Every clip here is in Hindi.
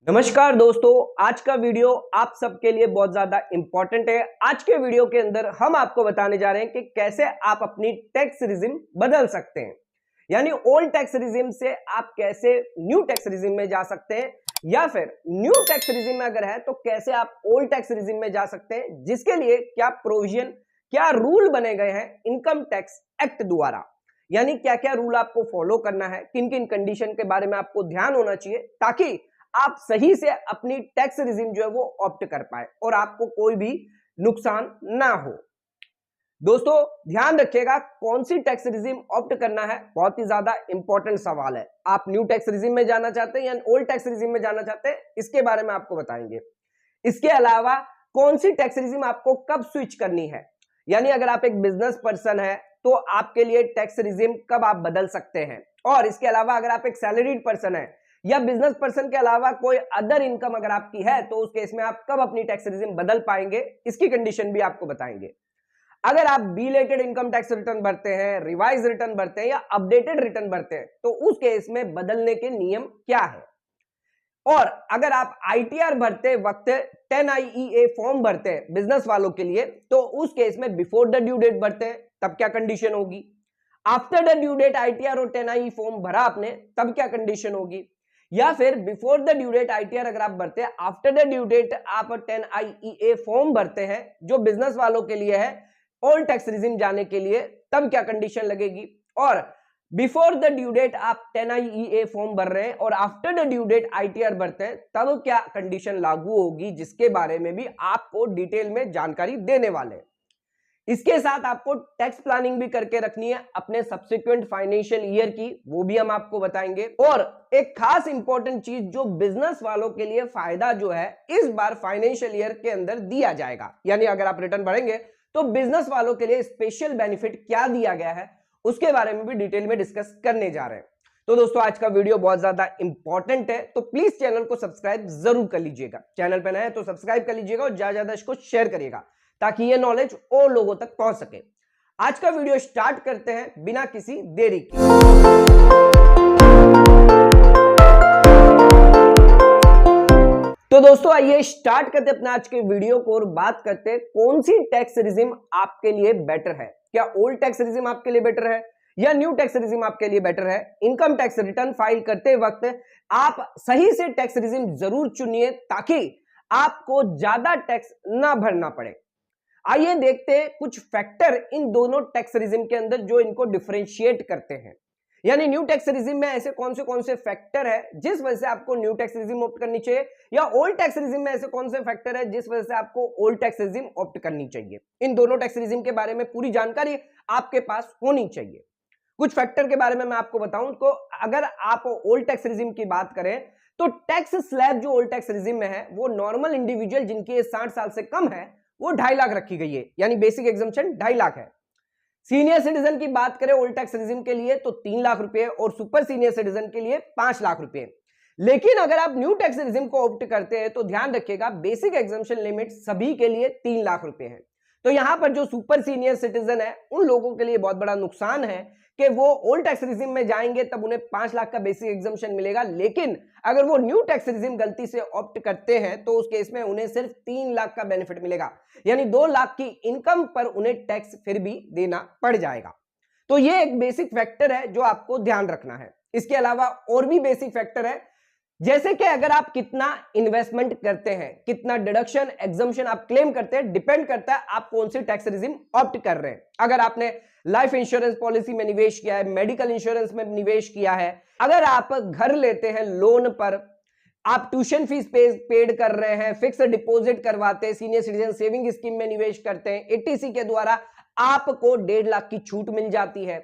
नमस्कार दोस्तों, आज का वीडियो आप सबके लिए बहुत ज्यादा इंपॉर्टेंट है। आज के वीडियो के अंदर हम आपको बताने जा रहे हैं कि कैसे आप अपनी टैक्स रिजिम बदल सकते हैं। यानी ओल्ड टैक्स रिजिम से आप कैसे न्यू टैक्स रिजिम में जा सकते हैं, या फिर न्यू टैक्स रिजिम में अगर है तो कैसे आप ओल्ड टैक्स रिजिम में जा सकते हैं, जिसके लिए क्या प्रोविजन, क्या रूल बने गए हैं इनकम टैक्स एक्ट द्वारा। यानी क्या क्या रूल आपको फॉलो करना है, किन किन कंडीशन के बारे में आपको ध्यान होना चाहिए, ताकि आप सही से अपनी टैक्स रिजिम जो है वो ऑप्ट कर पाए और आपको कोई भी नुकसान ना हो। दोस्तों ध्यान रखिएगा, कौन सी टैक्स रिजिम ऑप्ट करना है बहुत ही ज्यादा इंपॉर्टेंट सवाल है। आप न्यू टैक्स रिजिम में जाना चाहते हैं या ओल्ड टैक्स रिजिम में जाना चाहते हैं, इसके बारे में आपको बताएंगे। इसके अलावा कौन सी टैक्स रिजिम आपको कब स्विच करनी है, यानी अगर आप एक बिजनेस पर्सन है तो आपके लिए टैक्स रिजिम कब आप बदल सकते हैं। और इसके अलावा अगर आप एक सैलरीड पर्सन है या बिजनेस पर्सन के अलावा कोई अदर इनकम अगर आपकी है तो उस केस में आप कब अपनी टैक्स रिजिम बदल पाएंगे, इसकी कंडीशन भी आपको बताएंगे। अगर आप बिलेटेड इनकम टैक्स रिटर्न भरते हैं, रिवाइज रिटर्न भरते हैं या अपडेटेड रिटर्न भरते हैं तो उस केस में बदलने के नियम क्या है। और अगर आप आईटीआर भरते वक्त 10IEA फॉर्म भरते हैं बिजनेस वालों के लिए तो उस केस में बिफोर द ड्यू डेट भरते हैं तब क्या कंडीशन होगी। After the due date ITR और 10IE फॉर्म भरा आपने तब क्या कंडीशन होगी। या फिर before the due date ITR अगर आप भरते हैं, आफ्टर द ड्यू डेट आप 10IEA फॉर्म भरते हैं जो बिजनेस वालों के लिए है ओल्ड टैक्स रिजिम जाने के लिए, तब क्या कंडीशन लगेगी। और बिफोर द ड्यू डेट आप 10IEA फॉर्म भर रहे हैं और after the due date ITR भरते हैं तब क्या कंडीशन लागू होगी, जिसके बारे में भी आपको डिटेल में जानकारी देने वाले हैं। इसके साथ आपको टैक्स प्लानिंग भी करके रखनी है अपने सब्सिक्वेंट फाइनेंशियल ईयर की, वो भी हम आपको बताएंगे। और एक खास इंपॉर्टेंट चीज जो बिजनेस वालों के लिए फायदा जो है इस बार फाइनेंशियल ईयर के अंदर दिया जाएगा, यानी अगर आप रिटर्न भरेंगे तो बिजनेस वालों के लिए स्पेशल बेनिफिट क्या दिया गया है उसके बारे में भी डिटेल में डिस्कस करने जा रहे हैं। तो दोस्तों आज का वीडियो बहुत ज्यादा इंपॉर्टेंट है, तो प्लीज चैनल को सब्सक्राइब जरूर कर लीजिएगा। चैनल पर नए हैं तो सब्सक्राइब कर लीजिएगा और ज्यादा इसको शेयर करिएगा ताकि ये नॉलेज और लोगों तक पहुंच सके। आज का वीडियो स्टार्ट करते हैं बिना किसी देरी के। तो दोस्तों आइए स्टार्ट करते हैं अपने आज के वीडियो को और बात करते हैं कौन सी टैक्स रिजिम आपके लिए बेटर है। क्या ओल्ड टैक्स रिजिम आपके लिए बेटर है या न्यू टैक्स रिजिम आपके लिए बेटर है। इनकम टैक्स रिटर्न फाइल करते वक्त आप सही से टैक्स रिजिम जरूर चुनिए ताकि आपको ज्यादा टैक्स ना भरना पड़े। आइए देखते हैं कुछ फैक्टर इन दोनों टैक्स रिजिम के अंदर जो इनको डिफरेंशिएट करते हैं। यानी न्यू टैक्स रिजिम में ऐसे कौन से फैक्टर है जिस वजह से आपको न्यू टैक्स रिजिम ऑप्ट करनी चाहिए, या ओल्ड टैक्स रिजिम में ऐसे कौन से फैक्टर है जिस वजह से आपको ओल्ड टैक्स रिजिम ऑप्ट करनी चाहिए। इन दोनों टैक्स रिजिम के बारे में पूरी जानकारी आपके पास होनी चाहिए। कुछ फैक्टर के बारे में मैं आपको बताऊं तो अगर आप ओल्ड टैक्स रिजिम की बात करें तो टैक्स स्लैब जो ओल्ड टैक्स रिजिम में है वो नॉर्मल इंडिविजुअल जिनकी 60 साल से कम है वो 2.5 लाख रखी गई है, यानी बेसिक एग्जम्पशन 2.5 लाख है। सीनियर सिटीजन की बात करें ओल्ड टैक्स रिजिम के लिए तो 3 लाख रुपए और सुपर सीनियर सिटीजन के लिए 5 लाख रुपए। लेकिन अगर आप न्यू टैक्स रिजिम को ऑप्ट करते हैं तो ध्यान रखिएगा बेसिक एग्जम्पशन लिमिट सभी के लिए 3 लाख रुपए है। तो यहां पर जो सुपर सीनियर सिटीजन है उन लोगों के लिए बहुत बड़ा नुकसान है कि वो ओल्ड टैक्स रिजिम में जाएंगे तब उन्हें 5 लाख का बेसिक एग्जम्पशन मिलेगा, लेकिन अगर वो न्यू टैक्स रिजिम गलती से ऑप्ट करते हैं तो उस केस में उन्हें सिर्फ 3 लाख का बेनिफिट मिलेगा, यानी 2 लाख की इनकम पर उन्हें टैक्स फिर भी देना पड़ जाएगा। तो ये एक बेसिक फैक्टर है जो आपको ध्यान रखना है। इसके अलावा और भी बेसिक फैक्टर है, जैसे कि अगर आप कितना इन्वेस्टमेंट करते हैं, कितना डिडक्शन एग्जम्पशन आप क्लेम करते हैं, डिपेंड करता है आप कौन सी टैक्स रिजिम ऑप्ट कर रहे हैं। अगर आपने लाइफ इंश्योरेंस पॉलिसी में निवेश किया है, मेडिकल इंश्योरेंस में निवेश किया है, अगर आप घर लेते हैं लोन पर, आप ट्यूशन फीस पेड कर रहे हैं, फिक्स डिपॉजिट करवाते हैं, सीनियर सिटीजन सेविंग स्कीम में निवेश करते हैं, एटीसी के द्वारा आपको 1.5 लाख की छूट मिल जाती है।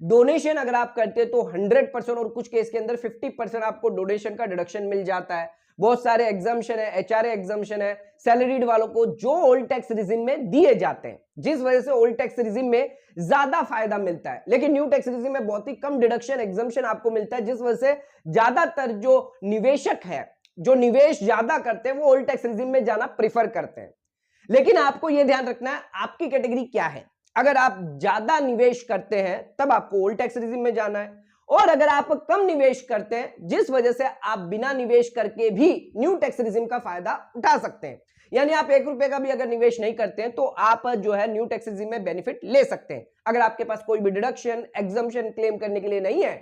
डोनेशन अगर आप करते हैं तो 100% और कुछ केस के अंदर 50% आपको डोनेशन का डिडक्शन मिल जाता है। बहुत सारे एग्जम्पशन है, एचआरए एग्जम्पशन है सैलरीड वालों को जो ओल्ड टैक्स रिजिम में दिए जाते हैं, जिस वजह से ओल्ड टैक्स रिजिम में ज्यादा फायदा मिलता है। लेकिन न्यू टैक्स रिजिम में बहुत ही कम डिडक्शन एग्जम्पशन आपको मिलता है, जिस वजह से ज्यादातर जो निवेशक है, जो निवेश ज्यादा करते हैं, वो ओल्ड टैक्स रिजिम में जाना प्रीफर करते हैं। लेकिन आपको यह ध्यान रखना है आपकी कैटेगरी क्या है। अगर आप ज्यादा निवेश करते हैं तब आपको ओल्ड टैक्स रिजिम में जाना है, और अगर आप कम निवेश करते हैं जिस वजह से आप बिना निवेश करके भी न्यू टैक्स रिजिम का फायदा उठा सकते हैं, यानी आप 1 रुपए का भी अगर निवेश नहीं करते हैं तो आप जो है न्यू टैक्स रिजिम में बेनिफिट ले सकते हैं। अगर आपके पास कोई भी डिडक्शन एग्जम्पशन क्लेम करने के लिए नहीं है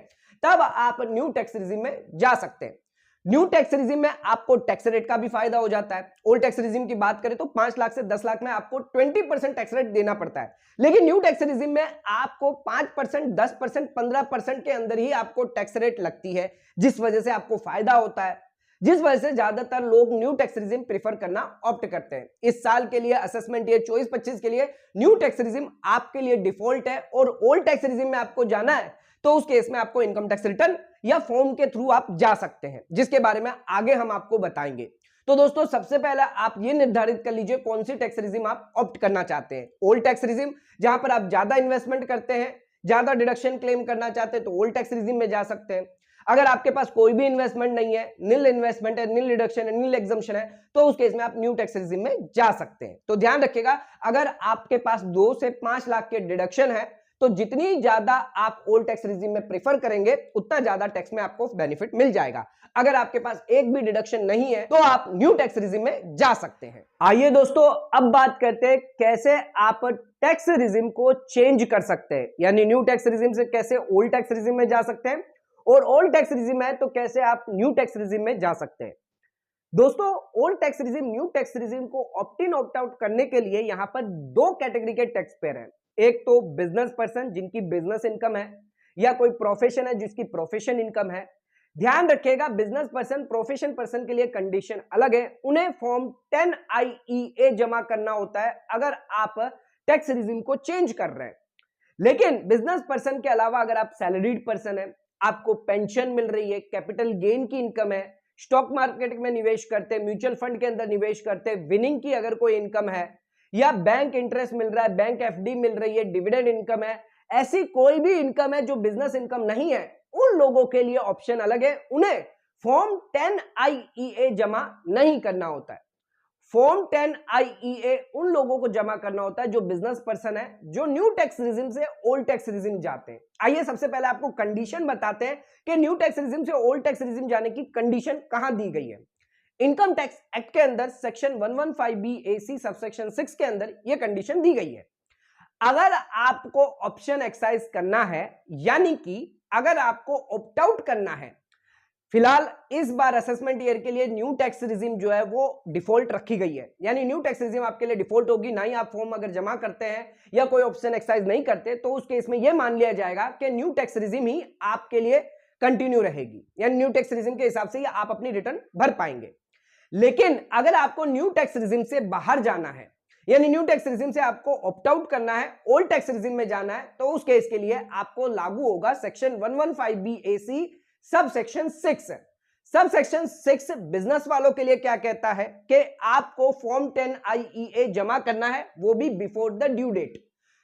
तब आप न्यू टैक्स रिजिम में जा सकते हैं। न्यू टैक्स रिजिम में आपको टैक्स रेट का भी फायदा हो जाता है। ओल्ड टैक्स रिजिम की बात करें तो 5 लाख से 10 लाख में आपको 20% टैक्स रेट देना पड़ता है, लेकिन न्यू टैक्स रिजिम में आपको 5%, 10%, 15% के अंदर ही आपको टैक्स रेट लगती है, जिस वजह से आपको फायदा होता है, जिस वजह से ज्यादातर लोग न्यू टैक्स रिजिम प्रीफर करना ऑप्ट करते हैं। इस साल के लिए असेसमेंट ईयर 24-25 के लिए न्यू टैक्स रिजिम आपके लिए डिफॉल्ट है, और ओल्ड टैक्स रिजिम में आपको जाना है तो उस केस में आपको इनकम टैक्स रिटर्न या फॉर्म के थ्रू आप जा सकते हैं, जिसके बारे में आगे हम आपको बताएंगे। तो दोस्तों सबसे पहले आप ये निर्धारित कर लीजिए कौन सी टैक्स रिजिम आप ऑप्ट करना चाहते हैं। ओल्ड टैक्स रिजिम जहां पर आप ज्यादा इन्वेस्टमेंट करते हैं, ज्यादा डिडक्शन क्लेम करना चाहते हैं तो ओल्ड टैक्स रिजिम में जा सकते हैं। अगर आपके पास कोई भी इन्वेस्टमेंट नहीं है, नील इन्वेस्टमेंट है, नील डिडक्शन है, नील एग्जम्पशन है, तो उस केस में आप न्यू टैक्स रिजिम में जा सकते हैं। तो ध्यान रखिएगा, अगर आपके पास 2 से 5 लाख के डिडक्शन है तो जितनी ज्यादा आप ओल्ड टैक्स रिजिम में प्रेफर करेंगे उतना ज्यादा टैक्स में आपको बेनिफिट मिल जाएगा। अगर आपके पास एक भी डिडक्शन नहीं है तो आप न्यू टैक्स रिजिम में जा सकते हैं। आइए दोस्तों अब बात करते हैं कैसे आप टैक्स रिजिम को चेंज कर सकते हैं, यानी न्यू टैक्स रिजिम से कैसे ओल्ड टैक्स रिजिम में जा सकते हैं, और ओल्ड टैक्स रिजिम है तो कैसे आप न्यू टैक्स रिजिम में जा सकते हैं। दोस्तों old tax regime new tax regime को ऑप्ट इन ऑप्ट आउट करने के लिए यहां पर 2 कैटेगरी के टैक्स पेयर हैं। एक तो बिजनेस पर्सन जिनकी बिजनेस इनकम है, या कोई प्रोफेशन है जिसकी प्रोफेशन इनकम है। ध्यान रखिएगा बिजनेस पर्सन प्रोफेशन पर्सन के लिए कंडीशन अलग है, उन्हें फॉर्म 10IEA जमा करना होता है अगर आप टैक्स रिजिम को चेंज कर रहे हैं। लेकिन बिजनेस पर्सन के अलावा अगर आप सैलरीड पर्सन है, आपको पेंशन मिल रही है, कैपिटल गेन की इनकम है, स्टॉक मार्केट में निवेश करते हैं, म्यूचुअल फंड के अंदर निवेश करते हैं, विनिंग की अगर कोई इनकम है, या बैंक इंटरेस्ट मिल रहा है, बैंक एफडी मिल रही है, डिविडेंड इनकम है, ऐसी कोई भी इनकम है जो बिजनेस इनकम नहीं है, उन लोगों के लिए ऑप्शन अलग है, उन्हें फॉर्म 10IEA जमा नहीं करना होता है। फॉर्म 10IEA उन लोगों को जमा करना होता है जो बिजनेस पर्सन है, जो न्यू टैक्स रिजिम से ओल्ड टैक्स रिजिम जाते हैं। आइए सबसे पहले आपको कंडीशन बताते हैं कि न्यू टैक्स रिजिम से ओल्ड टैक्स रिजिम जाने की कंडीशन कहां दी गई है। इनकम टैक्स एक्ट के अंदर सेक्शन 115BAC सबसेक्शन 6 के अंदर यह कंडीशन दी गई है। अगर आपको ऑप्शन एक्सरसाइज करना है, यानी कि अगर आपको ऑप्ट आउट करना है, फिलहाल इस बार असेसमेंट ईयर के लिए न्यू टैक्स रिजिम जो है वो डिफॉल्ट रखी गई है, यानी न्यू टैक्स रिजिम आपके लिए डिफॉल्ट होगी। ना ही आप फॉर्म अगर जमा करते हैं या कोई ऑप्शन एक्सरसाइज नहीं करते तो उस केस में यह मान लिया जाएगा कि न्यू टैक्स रिजिम ही आपके लिए कंटिन्यू रहेगी, यानी न्यू टैक्स रिजिम के हिसाब से ही आप अपनी रिटर्न भर पाएंगे। लेकिन अगर आपको न्यू टैक्स रिजिम से बाहर जाना है, यानी न्यू टैक्स रिजिम से आपको ऑप्ट आउट करना है, ओल्ड टैक्स रिजिम में जाना है, तो उस केस के लिए आपको लागू होगा section 115BAC sub section 6। Sub section 6 business वालों के लिए क्या कहता है कि आपको फॉर्म 10IEA जमा करना है, वो भी बिफोर द ड्यू डेट,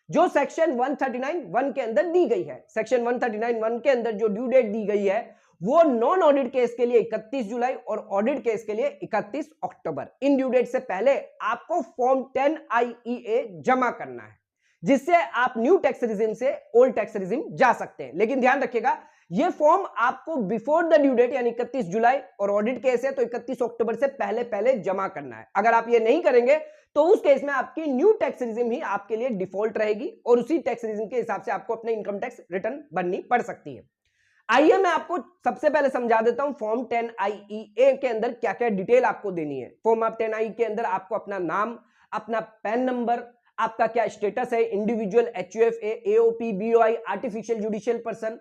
जो सेक्शन 139(1) के अंदर दी गई है। सेक्शन 139(1) के अंदर जो ड्यू डेट दी गई है वो नॉन ऑडिट केस के लिए 31 जुलाई और ऑडिट केस के लिए 31 अक्टूबर। इन ड्यू डेट से पहले आपको फॉर्म 10IEA जमा करना है, जिससे आप न्यू टैक्स रिजिम से ओल्ड टैक्स रिजिम जा सकते हैं। लेकिन ध्यान रखिएगा ये फॉर्म आपको बिफोर द ड्यू डेट यानी 31 जुलाई और ऑडिट केस है तो 31 अक्टूबर से पहले पहले जमा करना है। अगर आप ये नहीं करेंगे तो उस केस में आपकी न्यू टैक्स रिजिम ही आपके लिए डिफॉल्ट रहेगी और उसी टैक्स रिजिम के हिसाब से आपको अपने इनकम टैक्स रिटर्न भरनी पड़ सकती है। आइए मैं आपको सबसे पहले समझा देता हूं फॉर्म 10IEA के अंदर क्या क्या डिटेल आपको देनी है। फॉर्म 10I के अंदर आपको अपना नाम, अपना पैन नंबर, आपका क्या स्टेटस है, individual, HUF, AOP, BOI, artificial judicial person,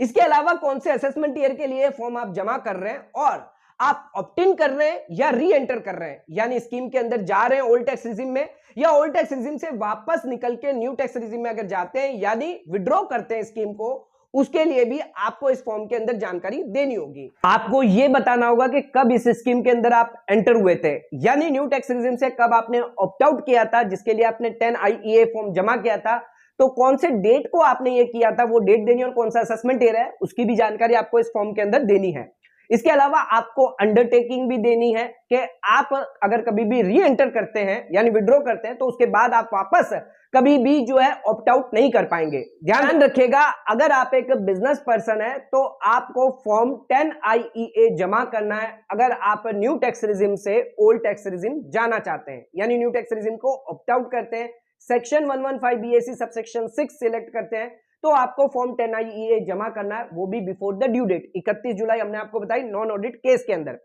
इसके अलावा कौन से असेसमेंट ईयर के लिए फॉर्म आप जमा कर रहे हैं और आप ऑप्ट इन कर रहे हैं या री एंटर कर रहे हैं, यानी स्कीम के अंदर जा रहे हैं ओल्ड टैक्स रिजिम में या ओल्ड टैक्स रिजिम से वापस निकल के न्यू टैक्स रिजिम में अगर जाते हैं यानी विड्रॉ करते हैं स्कीम को, उसके लिए भी आपको इस फॉर्म के अंदर जानकारी देनी होगी। आपको यह बताना होगा कि कब इस स्कीम के अंदर आप एंटर हुए थे, यानी न्यू टैक्स रिजिम से कब आपने ऑप्ट आउट किया था, जिसके लिए आपने 10IEA फॉर्म जमा किया था, तो कौन से डेट को आपने ये किया था वो डेट देनी, और कौन सा असेसमेंट ईयर है उसकी भी जानकारी आपको इस फॉर्म के अंदर देनी है। इसके अलावा आपको अंडरटेकिंग भी देनी है कि आप अगर कभी भी री एंटर करते हैं यानी विड्रॉ करते हैं तो उसके बाद आप वापस कभी भी जो है ऑप्ट आउट नहीं कर पाएंगे। ध्यान रखिएगा, अगर आप एक बिजनेस पर्सन है तो आपको फॉर्म 10IEA जमा करना है अगर आप न्यू टैक्स रिजिम से ओल्ड टैक्स रिजिम जाना चाहते हैं, यानी न्यू टैक्स रिजिम को ऑप्ट आउट करते हैं, सेक्शन 115 BAC सबसेक्शन 6 सिलेक्ट करते हैं, तो आपको फॉर्म 10IEA जमा करना है, वो भी बिफोर द ड्यू डेट। 31 जुलाई हमने आपको बताई नॉन ऑडिट केस के अंदर।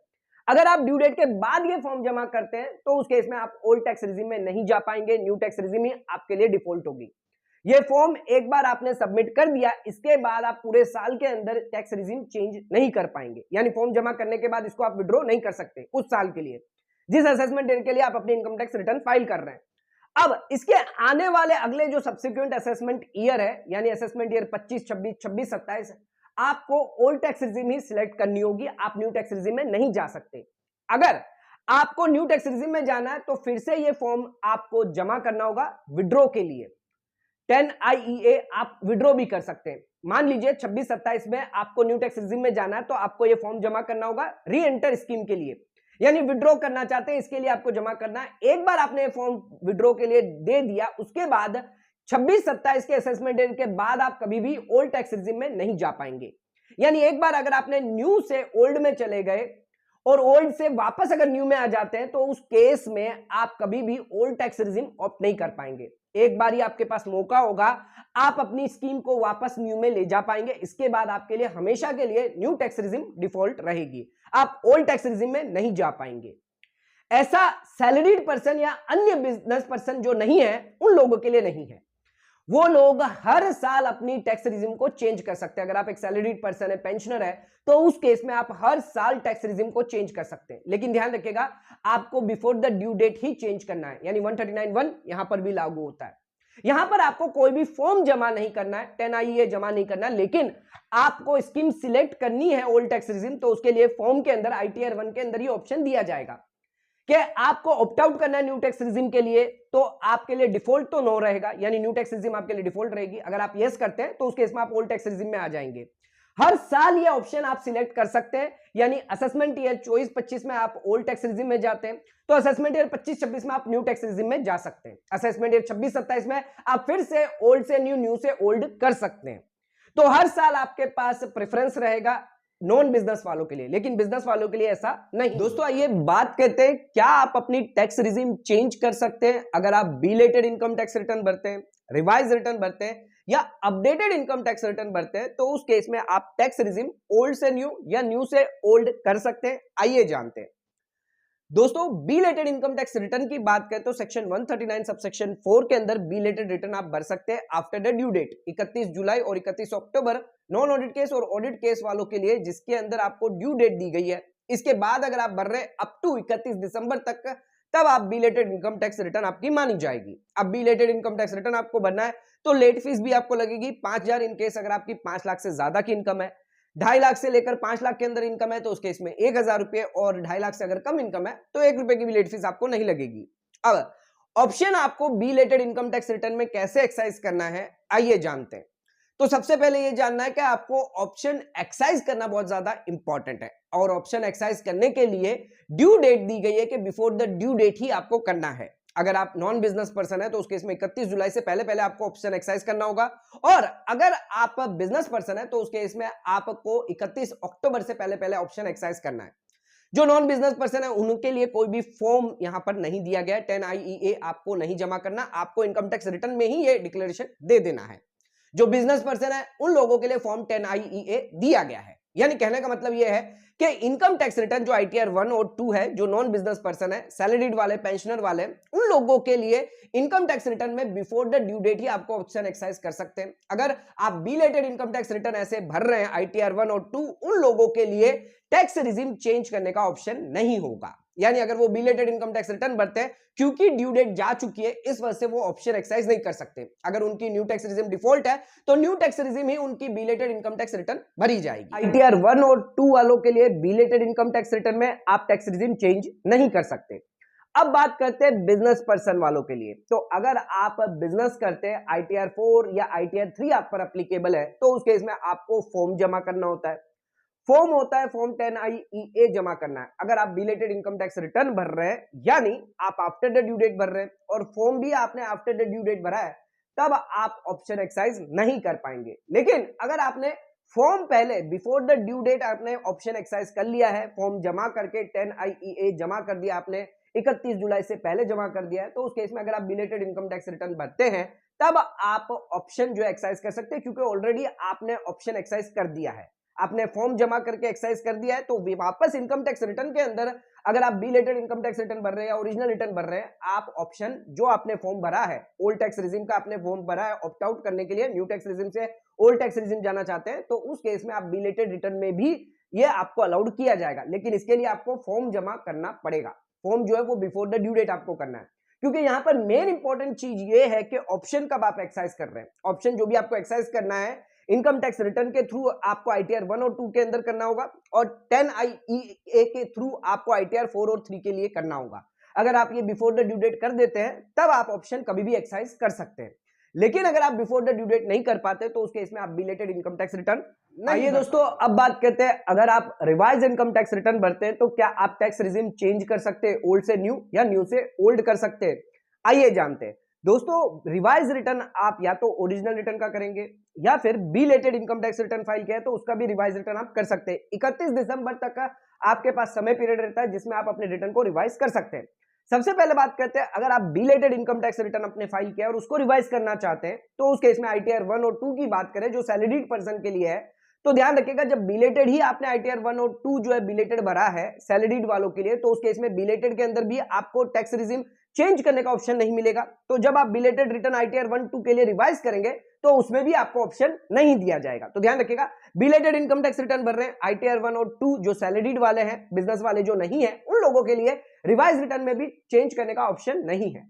अगर आप ड्यू डेट के बाद ये फॉर्म जमा करते हैं तो उस केस में आप ओल्ड टैक्स रिजिम में नहीं जा पाएंगे, न्यू टैक्स रिजिम ही आपके लिए डिफॉल्ट होगी। ये फॉर्म एक बार आपने सबमिट कर दिया, इसके बाद आप पूरे साल के अंदर टैक्स रिजिम चेंज नहीं कर पाएंगे, यानी फॉर्म जमा करने के बाद इसको आप विड्रॉ नहीं कर सकते उस साल के लिए, जिस असेसमेंट डेट के लिए आप अपनी इनकम टैक्स रिटर्न फाइल कर रहे हैं। अब इसके आने वाले अगले जो सब्सिक्वेंट असेसमेंट ईयर है, यानी असेसमेंट ईयर 25, 26, 26, 27, आपको ओल्ड टैक्स रिजिम ही सिलेक्ट करनी होगी, आप न्यू टैक्स रिजिम में नहीं जा सकते। अगर आपको न्यू टैक्स रिजिम में जाना है तो फिर से ये फॉर्म आपको जमा करना होगा विड्रॉ के लिए। 10IEA आप विड्रॉ भी कर सकते हैं। मान लीजिए 26, 27 में आपको न्यू टैक्स रिजिम में जाना है तो आपको ये फॉर्म जमा करना होगा री एंटर स्कीम के लिए, यानी विड्रॉ करना चाहते हैं, इसके लिए आपको जमा करना है। एक बार आपने फॉर्म विड्रॉ के लिए दे दिया, उसके बाद 26-27 के असेसमेंट डेट के बाद आप कभी भी ओल्ड टैक्स रिजिम में नहीं जा पाएंगे। यानी एक बार अगर आपने न्यू से ओल्ड में चले गए और ओल्ड से वापस अगर न्यू में आ जाते हैं तो उस केस में आप कभी भी ओल्ड टैक्स रिजिम ऑप्ट नहीं कर पाएंगे। एक बार ही आपके पास मौका होगा, आप अपनी स्कीम को वापस न्यू में ले जा पाएंगे, इसके बाद आपके लिए हमेशा के लिए न्यू टैक्स रिजिम डिफॉल्ट रहेगी, आप ओल्ड टैक्स रिजिम में नहीं जा पाएंगे। ऐसा सैलरीड पर्सन या अन्य बिजनेस पर्सन जो नहीं है उन लोगों के लिए नहीं है, वो लोग हर साल अपनी टैक्स रिजिम को चेंज कर सकते हैं। अगर आप एक सैलरीड पर्सन है, पेंशनर है, तो उस केस में आप हर साल टैक्स रिजिम को चेंज कर सकते हैं, लेकिन ध्यान रखिएगा आपको बिफोर द ड्यू डेट ही चेंज करना है, यानी 139(1) यहां पर भी लागू होता है। यहां पर आपको कोई भी फॉर्म जमा नहीं करना है, 10IEA जमा नहीं करना, लेकिन आपको स्कीम सिलेक्ट करनी है ओल्ड टैक्स रिजिम, तो उसके लिए फॉर्म के अंदर ITR 1 के अंदर ही ऑप्शन दिया जाएगा कि आपको ऑप्ट आउट करना है न्यू टैक्स रिजिम के लिए, तो आपके लिए डिफॉल्ट तो नो रहेगा, यानी न्यू टैक्स रिजिम आपके लिए डिफॉल्ट रहेगी। अगर आप यस करते हैं तो उस केस में आप ओल्ड टैक्स रिजिम में आ जाएंगे। हर साल ये ऑप्शन आप सिलेक्ट कर सकते हैं, यानी असेसमेंट ईयर 24-25 में आप ओल्ड टैक्स रिजिम में जाते हैं तो असेसमेंट ईयर 25-26 में आप न्यू टैक्स रिजिम में जा सकते हैं। असेसमेंट ईयर 26-27 में आप फिर से ओल्ड से न्यू, न्यू से ओल्ड कर सकते हैं। तो हर साल आपके पास प्रेफरेंस रहेगा नॉन बिजनेस वालों के लिए, लेकिन बिजनेस वालों के लिए ऐसा नहीं। दोस्तों आइए बात करते हैं, क्या आप अपनी टैक्स रिजिम चेंज कर सकते हैं अगर आप बिलेटेड इनकम टैक्स रिटर्न भरते हैं, रिवाइज रिटर्न भरते हैं या अपडेटेड इनकम टैक्स रिटर्न भरते हैं, तो उस केस में आप टैक्स रिजिम ओल्ड से न्यू या न्यू से ओल्ड कर सकते हैं। आइए जानते हैं। दोस्तों बिलेटेड इनकम टैक्स रिटर्न की बात करें तो सेक्शन 139 सबसेक्शन 4 के अंदर बिलेटेड रिटर्न आप भर सकते हैं आफ्टर द ड्यू डेट 31 जुलाई और 31 अक्टूबर नॉन ऑडिट केस और ऑडिट केस वालों के लिए, जिसके अंदर आपको ड्यू डेट दी गई है। इसके बाद अगर आप भर रहे अप टू 31 दिसंबर तक, तब आप बिलेटेड इनकम टैक्स रिटर्न आपकी मानी जाएगी। अब बिलेटेड इनकम टैक्स रिटर्न आपको भरना है तो लेट फीस भी आपको लगेगी 5000 इन केस अगर आपकी 5 लाख से ज्यादा की इनकम है, 2.5 लाख से लेकर 5 लाख के अंदर इनकम है तो उस केस में 1000 रुपए, और 2.5 लाख से अगर कम इनकम है तो 1 रुपए की भी लेट फीस आपको नहीं लगेगी। अब ऑप्शन आपको बिलेटेड इनकम टैक्स रिटर्न में कैसे एक्साइज करना है, आइए जानते हैं। तो सबसे पहले ये जानना है कि आपको ऑप्शन एक्साइज करना बहुत ज्यादा इंपॉर्टेंट है, और ऑप्शन एक्साइज करने के लिए ड्यू डेट दी गई है कि बिफोर द ड्यू डेट ही आपको करना है। अगर आप नॉन बिजनेस पर्सन है तो उस केस में 31 जुलाई से पहले पहले आपको ऑप्शन एक्साइज करना होगा, और अगर आप बिजनेस पर्सन है तो उस केस में आपको 31 अक्टूबर से पहले पहले ऑप्शन एक्साइज करना है। जो नॉन बिजनेस पर्सन है उनके लिए कोई भी फॉर्म यहां पर नहीं दिया गया है, 10IEA आपको नहीं जमा करना, आपको इनकम टैक्स रिटर्न में ही ये डिक्लेरेशन दे देना है। जो बिजनेस पर्सन है उन लोगों के लिए फॉर्म 10IEA दिया गया है, यानी कहने का मतलब यह है कि इनकम टैक्स रिटर्न जो ITR 1 और 2 है, जो नॉन बिजनेस पर्सन है, सैलरीड वाले, पेंशनर वाले, उन लोगों के लिए इनकम टैक्स रिटर्न में बिफोर द ड्यू डेट ही आपको ऑप्शन एक्साइज कर सकते हैं। अगर आप बिलेटेड इनकम टैक्स रिटर्न ऐसे भर रहे हैं ITR 1 और 2, उन लोगों के लिए टैक्स रिजिम चेंज करने का ऑप्शन नहीं होगा। यानी अगर वो बिलेटेड इनकम टैक्स रिटर्न भरते हैं, क्योंकि ड्यू डेट जा चुकी है इस वजह से वो ऑप्शन एक्साइज नहीं कर सकते। अगर उनकी न्यू टैक्स रिजिम डिफॉल्ट है तो न्यू टैक्स रिजिम ही उनकी बिलेटेड इनकम टैक्स रिटर्न भरी जाएगी। ITR 1 और 2 वालों के लिए बिलेटेड इनकम टैक्स रिटर्न में आप टैक्स रिजिम चेंज नहीं कर सकते। अब बात करते हैं बिजनेस पर्सन वालों के लिए। तो अगर आप बिजनेस करते हैं, ITR 4 या ITR 3 आप पर एप्लीकेबल है, तो उस केस में आपको फॉर्म जमा करना होता है। फॉर्म होता है फॉर्म 10IEA जमा करना है। अगर आप बिलेटेड इनकम टैक्स रिटर्न भर रहे हैं, यानी आप आफ्टर द ड्यू डेट भर रहे हैं और फॉर्म भी आपने आफ्टर द ड्यू डेट भरा है, तब आप ऑप्शन एक्साइज नहीं कर पाएंगे। लेकिन अगर आपने फॉर्म पहले बिफोर द ड्यू डेट आपने ऑप्शन एक्साइज कर लिया है, फॉर्म जमा करके 10IEA जमा कर दिया आपने, 31 जुलाई से पहले जमा कर दिया है, तो उस केस में अगर आप बिलेटेड इनकम टैक्स रिटर्न भरते हैं, तब आप ऑप्शन जो एक्साइज कर सकते हैं, क्योंकि ऑलरेडी आपने ऑप्शन एक्साइज कर दिया है, आपने फॉर्म जमा करके एक्साइज कर दिया है। तो वापस इनकम टैक्स रिटर्न के अंदर अगर आप बिलेटेड इनकम टैक्स रिटर्न भर रहे हैं या ओरिजिनल रिटर्न भर रहे हैं, आप ऑप्शन जो आपने फॉर्म भरा है, ओल्ड टैक्स रिजिम का आपने फॉर्म भरा है, ऑप्ट आउट करने के लिए न्यू टैक्स रिजिम से ओल्ड टैक्स रिजिम जाना चाहते हैं, तो उस केस में आप बिलेटेड रिटर्न में भी ये आपको अलाउड किया जाएगा। लेकिन इसके लिए आपको फॉर्म जमा करना पड़ेगा। फॉर्म जो है वो बिफोर द ड्यू डेट आपको करना है, क्योंकि यहां पर मेन इंपॉर्टेंट चीज ये है कि ऑप्शन कब आप एक्साइज कर रहे हैं। ऑप्शन जो भी आपको एक्साइज करना है इनकम टैक्स रिटर्न के थ्रू आपको ITR 1 और 2 के अंदर करना होगा, और 10IEA के थ्रू आपको ITR 4 और 3 के लिए करना होगा। अगर आप ये बिफोर द ड्यू डेट कर देते हैं, तब आप ऑप्शन कभी भी एक्साइज कर सकते हैं। लेकिन अगर आप बिफोर द ड्यू डेट नहीं कर पाते, तो उस केस में आप बिलेटेड इनकम टैक्स रिटर्न नहीं। आइए दोस्तों, अब बात करते हैं, अगर आप रिवाइज इनकम टैक्स रिटर्न भरते हैं, तो क्या आप टैक्स रिजिम चेंज कर सकते हैं, ओल्ड से न्यू या न्यू से ओल्ड कर सकते हैं? आइए जानते हैं। दोस्तों, रिवाइज रिटर्न आप या तो ओरिजिनल रिटर्न का करेंगे, या फिर belated income tax return file किया है तो उसका भी रिवाइज रिटर्न आप कर सकते हैं। 31 दिसंबर तक का आपके पास समय पीरियड रहता है, जिसमें आप अपने रिटर्न को रिवाइज कर सकते हैं। सबसे पहले बात करते हैं, अगर आप बिलेटेड इनकम टैक्स रिटर्न अपने फाइल किया और उसको रिवाइज करना चाहते हैं, तो उस केस में ITR 1 और 2 की बात करें, जो सैलरीड पर्सन के लिए है, तो ध्यान रखिएगा, जब बिलेटेड ही आपने ITR 1 और 2 जो है बिलेटेड भरा है सैलरीड वालों के लिए, तो उस केस में बिलेटेड के अंदर भी आपको टैक्स रिजिम चेंज करने का ऑप्शन नहीं मिलेगा। तो जब आप बिलेटेड रिटर्न ITR 1 2 के लिए रिवाइज करेंगे, तो उसमें भी आपको ऑप्शन नहीं दिया जाएगा। तो ध्यान रखिएगा, बिलेटेड इनकम टैक्स रिटर्न भर रहे हैं ITR 1 और 2 जो सैलरीड वाले हैं, बिजनेस वाले जो नहीं है, उन लोगों के लिए रिवाइज रिटर्न में भी चेंज करने का ऑप्शन नहीं है।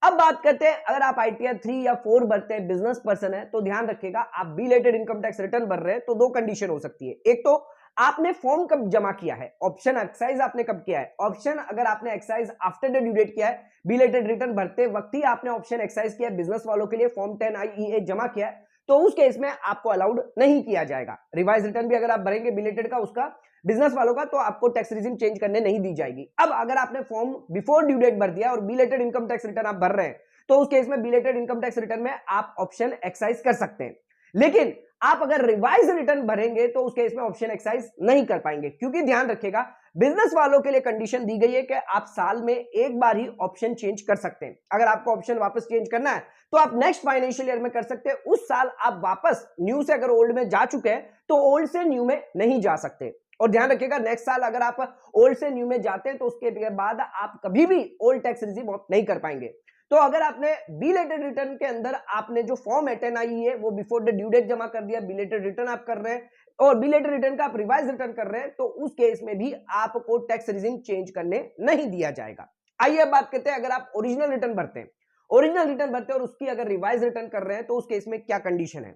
अब बात करते हैं, अगर आप ITR 3 या 4 भरते हैं, बिजनेस पर्सन है, तो ध्यान रखिएगा, आप बिलेटेड इनकम टैक्स रिटर्न भर रहे हैं, तो दो कंडीशन हो सकती है। एक तो आपने फॉर्म कब जमा किया है, ऑप्शन एक्साइज आपने कब किया है। ऑप्शन अगर आपने excise after the due date किया है, बिलेटेड रिटर्न भरते वक्त ही आपने ऑप्शन एक्साइज किया, बिजनेस वालों के लिए फॉर्म 10IEA जमा किया है, तो उस केस में आपको अलाउड नहीं किया जाएगा। रिवाइज रिटर्न भी अगर आप भरेंगे बिलेटेड का, उसका बिजनेस वालों का, तो आपको टैक्स रिजिम चेंज करने नहीं दी जाएगी। अब अगर आपने फॉर्म बिफोर ड्यू डेट भर दिया और बिलेटेड इनकम टैक्स रिटर्न आप भर रहे हैं, तो उस केस में बिलेटेड इनकम टैक्स रिटर्न में आप ऑप्शन एक्साइज कर सकते हैं। लेकिन आप अगर रिवाइज रिटर्न भरेंगे, तो उस केस में ऑप्शन एक्साइज नहीं कर पाएंगे, क्योंकि ध्यान रखिएगा, बिजनेस वालों के लिए कंडीशन दी गई है कि आप साल में एक बार ही ऑप्शन चेंज कर सकते हैं। अगर आपको ऑप्शन वापस चेंज करना है, तो आप नेक्स्ट फाइनेंशियल ईयर में कर सकते हैं। उस साल आप वापस न्यू से अगर ओल्ड में जा चुके हैं, तो ओल्ड से न्यू में नहीं जा सकते। और ध्यान रखिएगा, नेक्स्ट साल अगर आप ओल्ड से न्यू में जाते हैं, तो उसके बाद आप कभी भी ओल्ड टैक्स रिजिम ऑप्ट नहीं कर पाएंगे। तो अगर आपने बिलेटेड रिटर्न के अंदर आपने जो फॉर्म 10IEA वो बिफोर द ड्यू डेट जमा कर दिया, बिलेटेड रिटर्न आप कर रहे हैं और बिलेटेड रिटर्न का आप रिवाइज रिटर्न कर रहे हैं, तो उस केस में भी आपको टैक्स रिजिम चेंज करने नहीं दिया जाएगा। आइए अब बात करते हैं, अगर आप ओरिजिनल रिटर्न भरते हैं, ओरिजिनल रिटर्न भरते हैं और उसकी अगर रिवाइज रिटर्न कर रहे हैं, तो उस केस में क्या कंडीशन है।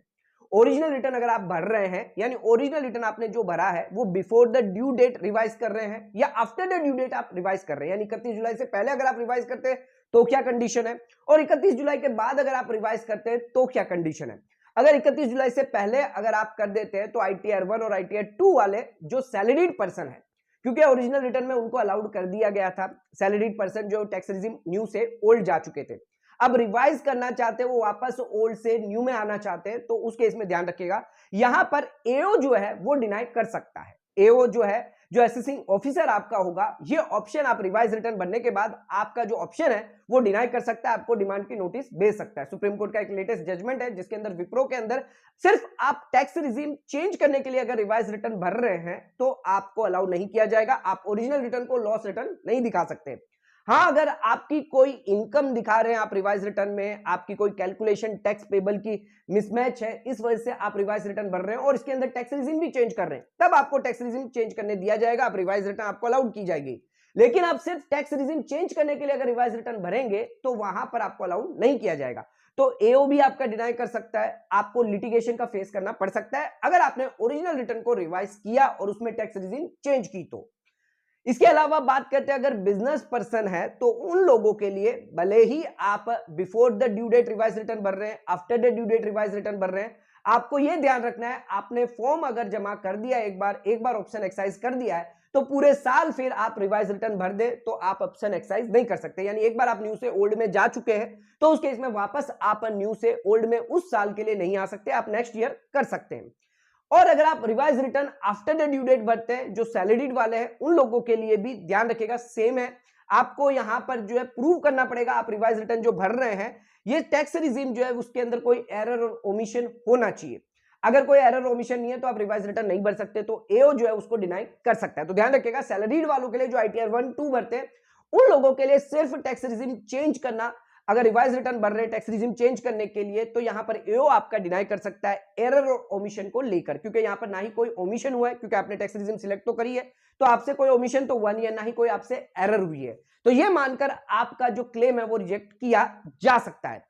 ओरिजिनल रिटर्न अगर आप भर रहे हैं, यानी ओरिजिनल रिटर्न आपने जो भरा है वो before the due date revise कर रहे हैं, या आफ्टर द ड्यू डेट आप रिवाइज कर रहे हैं, यानी 31 जुलाई से पहले अगर आप रिवाइज करते हैं तो क्या कंडीशन है, और 31 जुलाई के बाद अगर आप रिवाइज करते हैं तो क्या कंडीशन है। अगर 31 जुलाई से पहले अगर आप कर देते हैं, तो ITR 1 और ITR 2 वाले जो सैलरीड पर्सन है, क्योंकि ओरिजिनल रिटर्न में उनको अलाउड कर दिया गया था, सैलरीड पर्सन जो टैक्स रिजिम न्यू से ओल्ड जा चुके थे, अब रिवाइज करना चाहते हैं, वो वापस ओल्ड से न्यू में आना चाहते हैं, तो उस केस में ध्यान रखिएगा, यहां पर AO जो है वो डिनाई कर सकता है। AO जो है, जो असेसिंग ऑफिसर आपका होगा, ये ऑप्शन आप रिवाइज रिटर्न बनने के बाद आपका जो ऑप्शन है वो डिनाई कर सकता है, आपको डिमांड की नोटिस भेज सकता है। सुप्रीम कोर्ट का एक लेटेस्ट जजमेंट है, जिसके अंदर विप्रो के अंदर सिर्फ आप टैक्स रिजीम चेंज करने के लिए अगर रिवाइज रिटर्न भर रहे हैं, तो आपको अलाउ नहीं किया जाएगा, आप ओरिजिनल रिटर्न को लॉस रिटर्न नहीं दिखा सकते। हाँ, अगर आपकी कोई इनकम दिखा रहे हैं आप रिवाइज रिटर्न में, आपकी कोई कैलकुलेशन टैक्स पेबल की मिसमैच है, इस वजह से आप रिवाइज रिटर्न भर रहे हैं और इसके अंदर टैक्स रिजिम भी चेंज कर रहे हैं, तब आपको टैक्स रिजिम चेंज करने दिया जाएगा, आप रिवाइज रिटर्न आपको अलाउड की जाएगी। लेकिन आप सिर्फ टैक्स रिजिम चेंज करने के लिए अगर रिवाइज रिटर्न भरेंगे, तो वहां पर आपको अलाउड नहीं किया जाएगा। तो AO भी आपका डिनाई कर सकता है, आपको लिटिगेशन का फेस करना पड़ सकता है अगर आपने ओरिजिनल रिटर्न को रिवाइज किया और उसमें टैक्स रिजिम चेंज की तो। इसके अलावा बात करते हैं, अगर बिजनेस पर्सन है तो उन लोगों के लिए भले ही आप before the due date revise return भर रहे हैं, after the due date revise return भर रहे हैं, आपको यह ध्यान रखना है, आपने फॉर्म अगर जमा कर दिया एक बार ऑप्शन एक्सरसाइज कर दिया है, तो पूरे साल फिर आप रिवाइज रिटर्न भर दे तो आप ऑप्शन एक्सरसाइज नहीं कर सकते। यानी एक बार आप न्यू से ओल्ड में जा चुके हैं तो उस केस में वापस आप न्यू से ओल्ड में उस साल के लिए नहीं आ सकते, आप नेक्स्ट ईयर कर सकते हैं। और अगर आप revise return after the due date भरते हैं, जो सैलरीड वाले हैं उन लोगों के लिए भी ध्यान रखिएगा सेम है, आपको यहां पर जो है प्रूव करना पड़ेगा आप रिवाइज रिटर्न जो भर रहे हैं ये टैक्स रिजीम जो है उसके अंदर कोई एरर और ओमिशन होना चाहिए। अगर कोई एरर ओमिशन नहीं है तो आप रिवाइज रिटर्न नहीं भर सकते, तो एओ जो है उसको डिनाई कर सकता है। तो ध्यान रखिएगा सैलरीड वालों के लिए जो आईटीआर 1-2 भरते हैं उन लोगों के लिए सिर्फ टैक्स रिजीम चेंज करना, अगर रिवाइज रिटर्न भर रहे हैं टैक्स रिजीम चेंज करने के लिए, तो यहां पर एओ आपका डिनाई कर सकता है एरर और ओमिशन को लेकर, क्योंकि यहां पर ना ही कोई ओमिशन हुआ है क्योंकि आपने टैक्स रिजीम सिलेक्ट तो करी है, तो आपसे कोई ओमिशन तो हुआ नहीं है, ना ही कोई आपसे एरर हुई है, तो यह मानकर आपका जो क्लेम है वो रिजेक्ट किया जा सकता है।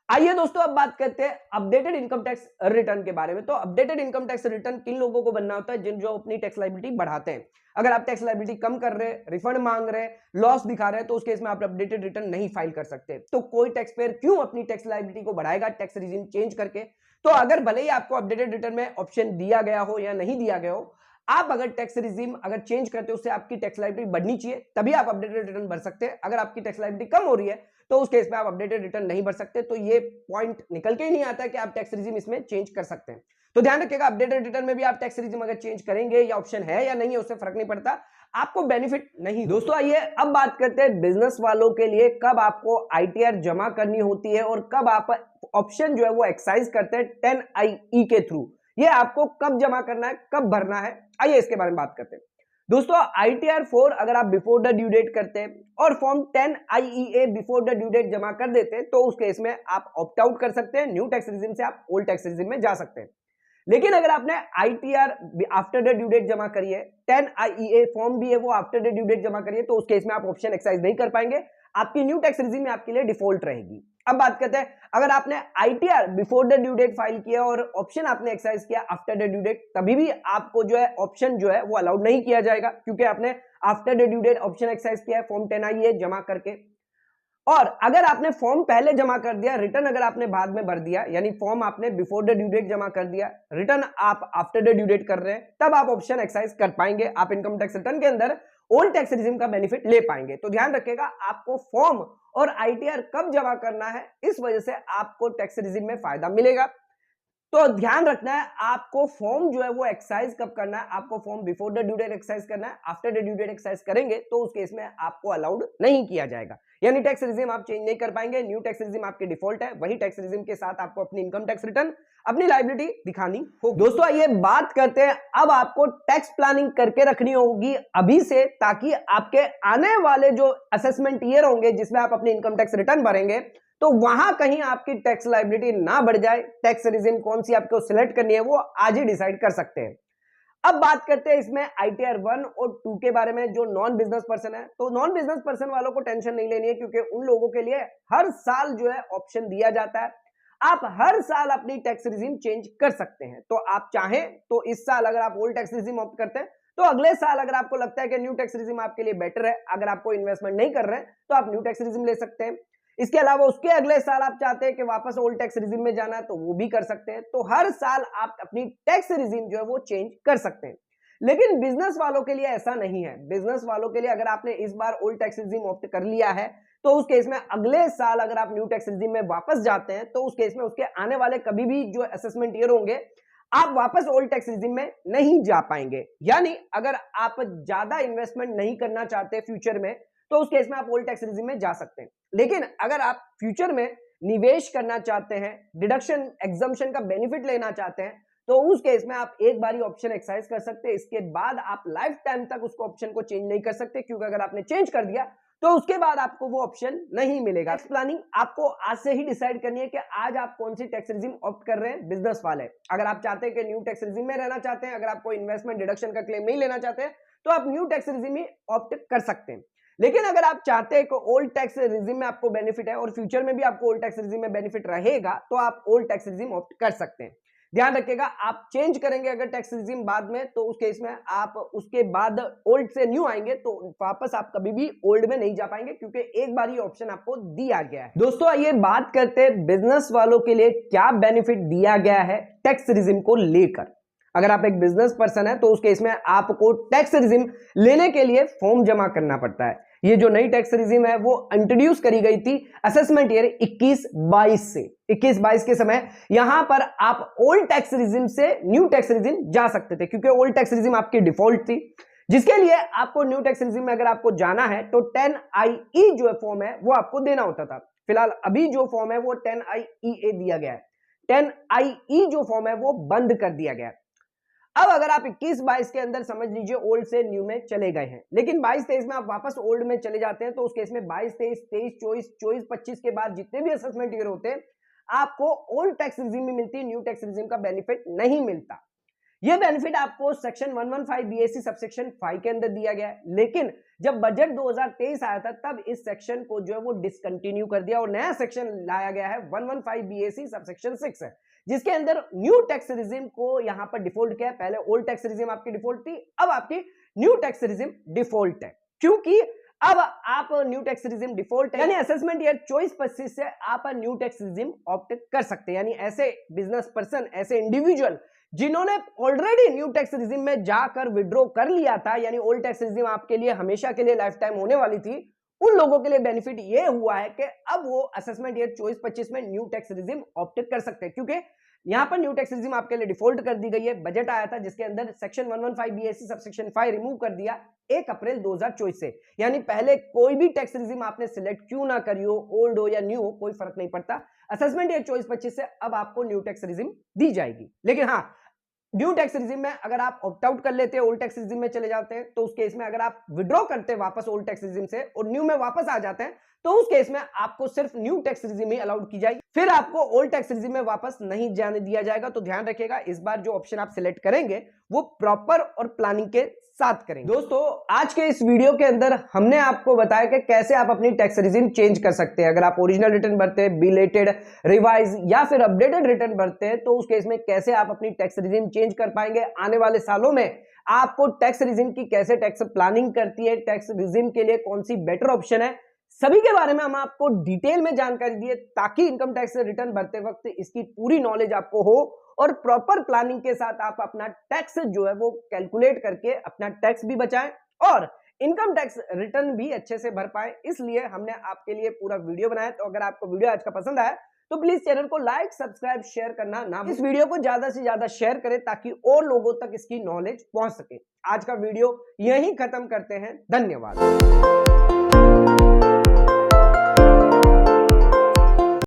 आइए दोस्तों अब बात करते हैं अपडेटेड इनकम टैक्स रिटर्न के बारे में। तो अपडेटेड इनकम टैक्स रिटर्न किन लोगों को बनना होता है? जिन जो अपनी टैक्स लायबिलिटी बढ़ाते हैं। अगर आप टैक्स लायबिलिटी कम कर रहे हैं, रिफंड मांग रहे हैं, लॉस दिखा रहे हैं, तो उस केस में आप अपडेटेड रिटर्न नहीं फाइल कर सकते। तो कोई टैक्स पेयर क्यों अपनी टैक्स लायबिलिटी को बढ़ाएगा टैक्स रिजीम चेंज करके? तो अगर भले ही आपको अपडेटेड रिटर्न में ऑप्शन दिया गया हो या नहीं दिया गया हो, आप अगर टैक्स रिजीम अगर चेंज करते हो उससे आपकी टैक्स लायबिलिटी बढ़नी चाहिए, तभी आप अपडेटेड रिटर्न भर सकते हैं। अगर आपकी टैक्स लायबिलिटी कम हो रही है तो उस केस में आप अपडेटेड रिटर्न नहीं भर सकते। तो ये पॉइंट निकल के ही नहीं आता कि आप टैक्स रिजीम इसमें चेंज कर सकते हैं। तो ध्यान रखिएगा अपडेटेड रिटर्न में भी आप टैक्स रिजीम अगर चेंज करेंगे या ऑप्शन है या नहीं है उससे फर्क नहीं पड़ता, आपको बेनिफिट नहीं। दोस्तों आइए अब बात करते हैं बिजनेस वालों के लिए कब आपको आईटीआर जमा करनी होती है और कब आप ऑप्शन जो है वो एक्सरसाइज करते हैं 10IE के थ्रू। ये आपको कब जमा करना है, कब भरना है, आइए इसके बारे में बात करते हैं। दोस्तों आईटीआर 4 अगर आप बिफोर द ड्यू डेट करते हैं और form 10IEA before the due date जमा कर देते हैं तो उस केस में आप ऑप्ट आउट कर सकते हैं, न्यू टैक्स रिजीम से आप ओल्ड टैक्स रिजीम में जा सकते हैं। लेकिन अगर आपने ITR after the due date जमा करी है, 10IEA फॉर्म भी है वो आफ्टर द ड्यू डेट जमा करिए, तो उस केस में आप ऑप्शन एक्सरसाइज नहीं कर पाएंगे, आपकी न्यू टैक्स रिजीम में आपके लिए डिफॉल्ट रहेगी। अब बात करते हैं अगर आपने ITR before the due date file किया और ऑप्शन आपने एक्सरसाइज किया आफ्टर द ड्यू डेट, तभी भी आपको जो है ऑप्शन जो है वो अलाउड नहीं किया जाएगा, क्योंकि आपने after the due date option exercise किया है फॉर्म 10IEA जमा करके। और अगर आपने फॉर्म पहले जमा कर दिया, रिटर्न अगर आपने बाद में भर दिया, यानी फॉर्म आपने बिफोर द ड्यू डेट जमा कर दिया, रिटर्न आप आफ्टर द ड्यू डेट कर रहे हैं, तब आप ऑप्शन एक्सरसाइज कर पाएंगे, आप इनकम टैक्स रिटर्न के अंदर ओल्ड टैक्स रिजीम का बेनिफिट ले पाएंगे। तो ध्यान रखिएगा आपको फॉर्म और आईटीआर कब जमा करना है, इस वजह से आपको टैक्स रिजीम में फायदा मिलेगा। तो ध्यान रखना है आपको फॉर्म जो है वो एक्सरसाइज कब करना है, आपको form before the due date exercise करना है, after the due date exercise करेंगे तो उस केस में आपको अलाउड नहीं किया जाएगा, यानी टैक्स रिजीम आप चेंज नहीं कर पाएंगे, न्यू टैक्स रिजीम आपके डिफॉल्ट है, वही टैक्स रिजीम के साथ आपको अपनी इनकम टैक्स रिटर्न अपनी लायबिलिटी दिखानी होगी। दोस्तों आइए बात करते हैं अब आपको टैक्स प्लानिंग करके रखनी होगी अभी से, ताकि आपके आने वाले जो असेसमेंट ईयर होंगे जिसमें आप अपनी इनकम टैक्स रिटर्न भरेंगे तो वहां कहीं आपकी टैक्स लायबिलिटी ना बढ़ जाए। टैक्स रिजीम कौन सी आपको सिलेक्ट करनी है वो आज ही डिसाइड कर सकते हैं। अब बात करते हैं इसमें आईटीआर 1 और 2 के बारे में। जो नॉन बिजनेस पर्सन है, तो नॉन बिजनेस पर्सन वालों को टेंशन नहीं लेनी है, क्योंकि उन लोगों के लिए हर साल जो है ऑप्शन दिया जाता है, आप हर साल अपनी टैक्स रिजीम चेंज कर सकते हैं। तो आप चाहें तो इस साल अगर आप ओल्ड टैक्स रिजीम ऑप्ट करते हैं तो अगले साल अगर आपको लगता है कि न्यू टैक्स रिजीम आपके लिए बेटर है, अगर आपको इन्वेस्टमेंट नहीं कर रहे हैं तो आप न्यू टैक्स रिजीम ले सकते हैं। इसके अलावा उसके अगले साल आप चाहते हैं कि वापस ओल्ड टैक्स रिजीम में जाना है तो वो भी कर सकते हैं। तो हर साल आप अपनी टैक्स रिजीम जो है वो चेंज कर सकते हैं। लेकिन बिजनेस वालों के लिए ऐसा नहीं है। बिजनेस वालों के लिए अगर आपने इस बार ओल्ड टैक्स रिजीम ऑप्ट कर लिया है तो उस केस में अगले साल अगर आप न्यू टैक्स रिजीम में वापस जाते हैं तो उस केस में उसके आने वाले कभी भी जो असेसमेंट ईयर होंगे आप वापस ओल्ड टैक्स रिजीम में नहीं जा पाएंगे। यानी अगर आप ज्यादा इन्वेस्टमेंट नहीं करना चाहते फ्यूचर में तो उस केस में आप ओल्ड टैक्स रिजीम में जा सकते हैं। लेकिन अगर आप फ्यूचर में निवेश करना चाहते हैं, डिडक्शन एग्जम्पशन का बेनिफिट लेना चाहते हैं, तो उस केस में आप एक बार ही ऑप्शन एक्सरसाइज कर सकते हैं। इसके बाद आप लाइफ टाइम तक उसको ऑप्शन को चेंज नहीं कर सकते, क्योंकि अगर आपने चेंज कर दिया तो उसके बाद आपको वो ऑप्शन नहीं मिलेगा। टैक्स प्लानिंग आपको आज से ही डिसाइड करनी है कि आज आप कौन सी टैक्स रिजीम ऑप्ट कर रहे हैं। बिजनेस वाले अगर आप चाहते हैं कि न्यू टैक्स रिजीम में रहना चाहते हैं, अगर आपको इन्वेस्टमेंट डिडक्शन का क्लेम नहीं लेना चाहते हैं तो आप न्यू टैक्स रिजीम ही ऑप्ट कर सकते हैं। लेकिन अगर आप चाहते हैं कि ओल्ड टैक्स रिजीम में आपको बेनिफिट है और फ्यूचर में भी आपको ओल्ड टैक्स रिजीम में बेनिफिट रहेगा तो आप ओल्ड टैक्स रिजीम ऑप्ट कर सकते हैं। ध्यान रखिएगा, आप चेंज करेंगे अगर टैक्स रिजिम बाद में, तो उस केस में आप उसके बाद ओल्ड से न्यू आएंगे तो वापस आप कभी भी ओल्ड में नहीं जा पाएंगे, क्योंकि एक बार ये ऑप्शन आपको दिया गया है। दोस्तों आइए बात करते हैं बिजनेस वालों के लिए क्या बेनिफिट दिया गया है टैक्स रिजिम को लेकर। अगर आप एक बिजनेस पर्सन है तो उस केस में आपको टैक्स रिजिम लेने के लिए फॉर्म जमा करना पड़ता है। ये जो नई टैक्स रिजिम है वो इंट्रोड्यूस करी गई थी असेसमेंट ईयर 21-22 से। 21-22 के समय यहां पर आप ओल्ड टैक्स रिजिम से न्यू टैक्स रिजिम जा सकते थे, क्योंकि ओल्ड टैक्स रिजिम आपकी डिफॉल्ट थी, जिसके लिए आपको न्यू टैक्स रिजिम में अगर आपको जाना है तो 10IE जो फॉर्म है वो आपको देना होता था। फिलहाल अभी जो फॉर्म है वो 10IEA दिया गया है। 10IE जो फॉर्म है वो बंद कर दिया गया है। अब अगर आप 21-22 के अंदर समझ लीजिए ओल्ड से न्यू में चले गए हैं, लेकिन 22-23 में आप वापस ओल्ड में चले जाते हैं, तो उस केस में 22-23, 23-24, 24-25 के बाद जितने भी असेसमेंट ईयर होते हैं आपको ओल्ड टैक्स रिजिम में मिलती है, न्यू टैक्स रिजिम का बेनिफिट नहीं मिलता। यह बेनिफिट आपको सेक्शन 115 BAC सबसेक्शन 5 के अंदर दिया गया है, लेकिन जब बजट 2023 आया था तब इस सेक्शन को जो है वो डिसकंटिन्यू कर दिया और नया सेक्शन लाया गया है 115 BAC सबसेक्शन 6 है, जिसके अंदर न्यू टैक्स रिजिम को यहां पर डिफॉल्ट किया है। पहले ओल्ड टैक्स रिजिम आपकी डिफॉल्ट थी, अब आपकी न्यू टैक्स रिजिम डिफॉल्ट है, क्योंकि अब आप न्यू टैक्स रिजिम डिफॉल्ट है, यानी असेसमेंट ईयर 24-25 से आप न्यू टैक्स रिजिम ऑप्ट कर सकते हैं। यानी ऐसे बिजनेस पर्सन, ऐसे इंडिविजुअल जिन्होंने ऑलरेडी न्यू टैक्स रिजिम में जाकर विड्रॉ कर लिया था, यानी ओल्ड टैक्स रिजिम आपके लिए हमेशा के लिए लाइफ टाइम होने वाली थी, उन लोगों के लिए बेनिफिट ये हुआ है कि अब वो असेसमेंट ईयर 24-25 में न्यू टैक्स रिजिम ऑप्ट कर सकते हैं, क्योंकि यहां पर न्यू टैक्स रिजिम आपके लिए डिफॉल्ट कर दी गई है। बजट आया था जिसके अंदर सेक्शन 115 BAC सबसेक्शन 5 रिमूव कर दिया 1 अप्रैल 2024 से। यानी पहले कोई भी टैक्स रिजिम आपने सिलेक्ट क्यों ना करी हो, ओल्ड हो या न्यू हो, कोई फर्क नहीं पड़ता, असेसमेंट ईयर 24-25 से अब आपको न्यू टैक्स रिजिम दी जाएगी। लेकिन हाँ, न्यू टैक्स रिजिम में अगर आप ऑप्ट आउट कर लेते हैं, ओल्ड टैक्स रिजिम में चले जाते हैं, तो उस केस में अगर आप विड्रॉ करते हैं वापस ओल्ड टैक्स रिजिम से और न्यू में वापस आ जाते हैं, तो उस केस में आपको सिर्फ न्यू टैक्स रिजिम ही अलाउड की जाएगी, फिर आपको ओल्ड टैक्स रिजिम में वापस नहीं जाने दिया जाएगा। तो ध्यान रखिएगा, इस बार जो ऑप्शन आप सिलेक्ट करेंगे वो प्रॉपर और प्लानिंग के साथ करेंगे। दोस्तों आज के इस वीडियो के अंदर हमने आपको बताया कि कैसे आप अपनी टैक्स रिजिम चेंज कर सकते हैं। अगर आप ओरिजिनल रिटर्न भरते हैं, बिलेटेड, रिवाइज या फिर अपडेटेड रिटर्न भरते हैं, तो उस केस में कैसे आप अपनी टैक्स रिजिम चेंज कर पाएंगे। आने वाले सालों में आपको टैक्स रिजिम की कैसे टैक्स प्लानिंग करती है, टैक्स रिजिम के लिए कौन सी बेटर ऑप्शन है, सभी के बारे में हम आपको डिटेल में जानकारी दिए, ताकि इनकम टैक्स रिटर्न भरते वक्त इसकी पूरी नॉलेज आपको हो और प्रॉपर प्लानिंग के साथ आप अपना टैक्स जो है वो कैलकुलेट करके अपना टैक्स भी बचाएं और इनकम टैक्स रिटर्न भी अच्छे से भर पाए। इसलिए हमने आपके लिए पूरा वीडियो बनाया। तो अगर आपको वीडियो आज का पसंद आया तो प्लीज चैनल को लाइक, सब्सक्राइब, शेयर करना ना, इस वीडियो को ज्यादा से ज्यादा शेयर करें ताकि और लोगों तक इसकी नॉलेज पहुंच सके। आज का वीडियो यहीं खत्म करते हैं। धन्यवाद।